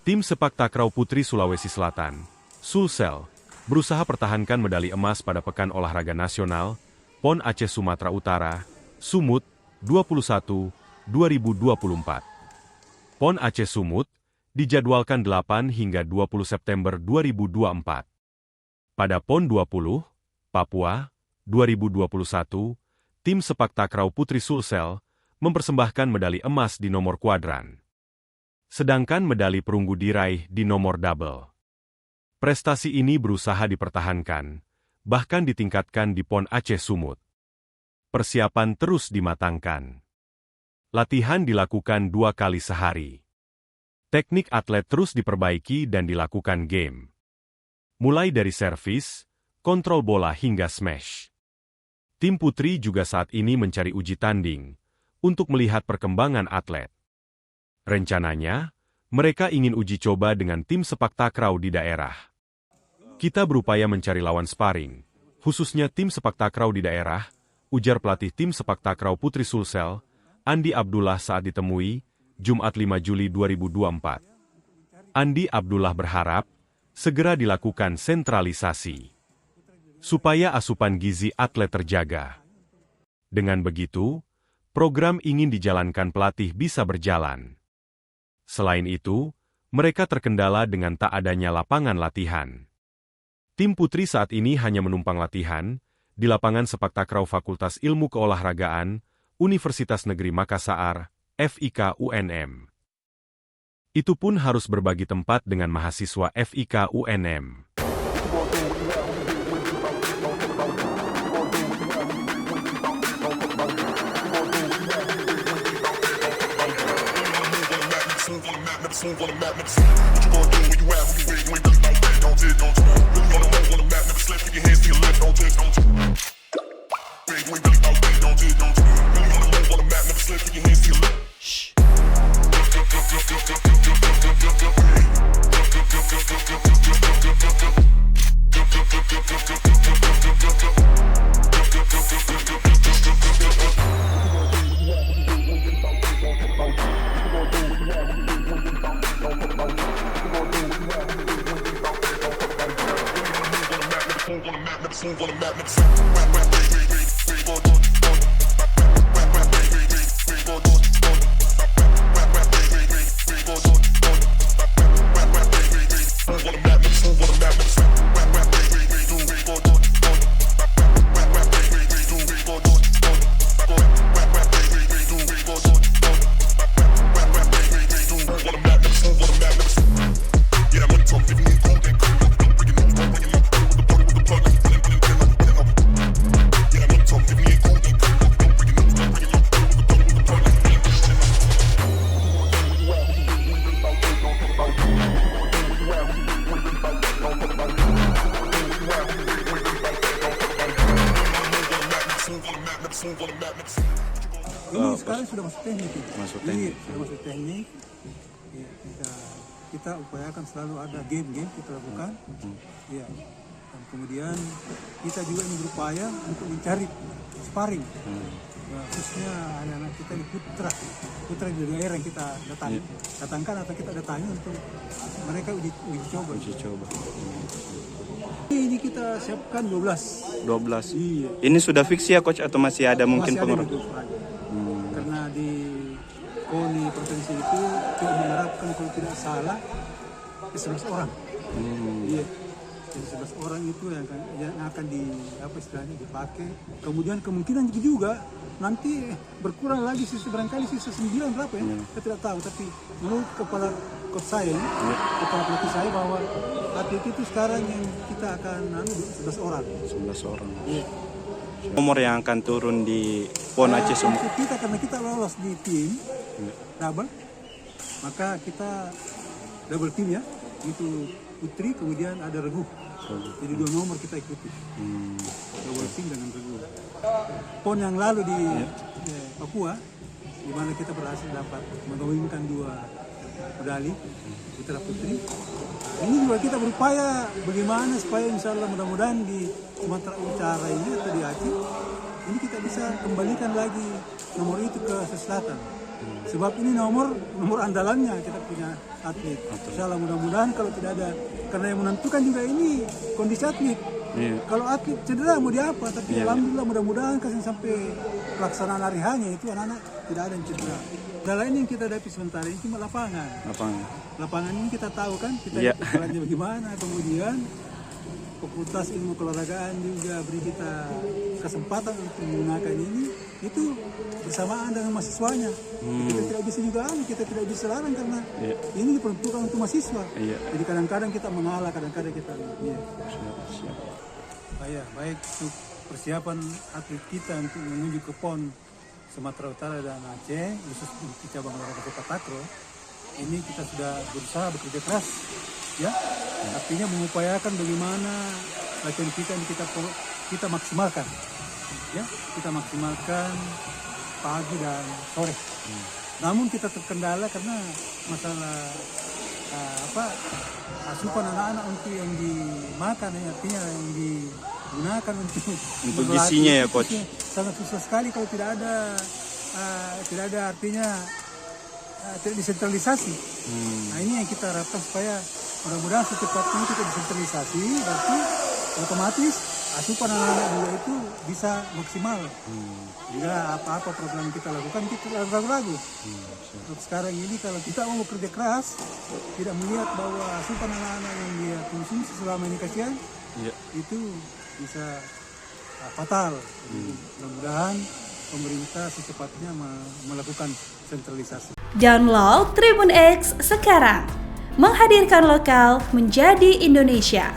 Tim sepak takraw putri Sulawesi Selatan, Sulsel, berusaha pertahankan medali emas pada Pekan Olahraga Nasional, PON Aceh Sumatera Utara, Sumut, 21, 2024. PON Aceh Sumut, dijadwalkan 8 hingga 20 September 2024. Pada PON 20, Papua, 2021, tim sepak takraw putri Sulsel mempersembahkan medali emas di nomor kuadran. Sedangkan medali perunggu diraih di nomor double. Prestasi ini berusaha dipertahankan, bahkan ditingkatkan di PON Aceh Sumut. Persiapan terus dimatangkan. Latihan dilakukan 2 kali sehari. Teknik atlet terus diperbaiki dan dilakukan game. Mulai dari servis, kontrol bola hingga smash. Tim putri juga saat ini mencari uji tanding untuk melihat perkembangan atlet. Rencananya, mereka ingin uji coba dengan tim sepak takraw di daerah. Kita berupaya mencari lawan sparring, khususnya tim sepak takraw di daerah, ujar pelatih tim sepak takraw putri Sulsel, Andi Abdullah saat ditemui, Jumat 5 Juli 2024. Andi Abdullah berharap, segera dilakukan sentralisasi, supaya asupan gizi atlet terjaga. Dengan begitu, program ingin dijalankan pelatih bisa berjalan. Selain itu, mereka terkendala dengan tak adanya lapangan latihan. Tim putri saat ini hanya menumpang latihan di lapangan sepak takraw Fakultas Ilmu Keolahragaan, Universitas Negeri Makassar, FIK UNM. Itu pun harus berbagi tempat dengan mahasiswa FIK UNM. Move on the map, never slip. What you gonna do when you out, when you wait, you ain't really about that, don't you, don't you? Really on the move on the map, never slip, keep your hands to your left, don't you, don't you? Wait, you ain't really about that, don't you, don't you? Really on the move on the map, never slip, keep your hands to your left. Shh. Ini sekarang sudah masuk teknik. Masuk teknik. Sudah masuk teknik. Ya, kita upayakan selalu ada game-game kita lakukan. Ya. Dan kemudian kita juga ingin berupaya untuk mencari sparring. Ya, khususnya anak-anak kita di putra di daerah yang kita datangkan atau kita datangi untuk mereka uji coba. Ini kita siapkan 12. Iya. Ini sudah fix ya coach atau masih ada mungkin pengurangan? Karena di KONI provinsi itu cuma menerapkan kalau tidak salah 11 orang. Iya. 11 orang itu yang akan dipakai. Kemudian kemungkinan juga nanti berkurang lagi barangkali sisa 9 berapa ya? Saya tidak tahu, tapi menurut kepala coach saya, kepala pelatih saya bahwa atlet itu sekarang yang kita akan 11 orang. 11 orang. Iya. Nomor yang akan turun di PON Aceh Sumut. Kita karena kita lolos di tim double, maka kita double tim ya. Itu putri kemudian ada regu. Jadi 2 nomor kita ikuti. Double tim dengan regu. PON yang lalu di Papua, di mana kita berhasil dapat mengawinkan 2 medali putra putri. Ini juga kita berupaya bagaimana supaya insya Allah mudah-mudahan di Sumatera Utara ini atau di Aceh ini kita bisa kembalikan lagi nomor itu ke Selatan. Sebab ini nomor andalannya kita punya atlet. Insyaallah mudah-mudahan kalau tidak ada, karena yang menentukan juga ini kondisi atlet. Iya. Kalau atlet cedera mau diapa, tapi alhamdulillah mudah-mudahan kasih sampai pelaksanaan hari hanya itu anak-anak tidak ada yang cedera. Dalam ini yang kita hadapi sementara ini cuma lapangan. Lapangan ini kita tahu kan, kita Iya. caranya bagaimana, kemudian Fakultas Ilmu Keolahragaan juga beri kita kesempatan untuk menggunakan ini, itu bersamaan dengan mahasiswanya. Kita tidak bisa juga, kita tidak bisa larang karena ini diperuntukkan untuk mahasiswa. Jadi kadang-kadang kita mengalah, kadang-kadang kita baik untuk persiapan atlet kita untuk menuju ke PON Sumatera Utara dan Aceh, khusus di cabang olahraga sepak takraw. Ini kita sudah berusaha bekerja keras, ya. Artinya mengupayakan bagaimana latihan kita ini kita maksimalkan, ya. Kita maksimalkan pagi dan sore. Namun kita terkendala karena masalah asupan anak-anak untuk yang dimakan, ya, artinya yang digunakan untuk gizinya ya, Coach. Sangat susah sekali kalau tidak ada artinya tidak disentralisasi. Nah ini yang kita harapkan supaya mudah-mudahan secepatnya kita disentralisasi, berarti otomatis asupan anak-anak juga itu bisa maksimal. Jika apa-apa program kita lakukan kita ragu-ragu. Untuk sekarang ini kalau kita mau bekerja keras, tidak melihat bahwa asupan anak-anak yang dia konsumsi selama ini kasihan, itu bisa fatal. Mudah-mudahan pemerintah secepatnya melakukan sentralisasi. Download Tribun X sekarang, menghadirkan lokal menjadi Indonesia.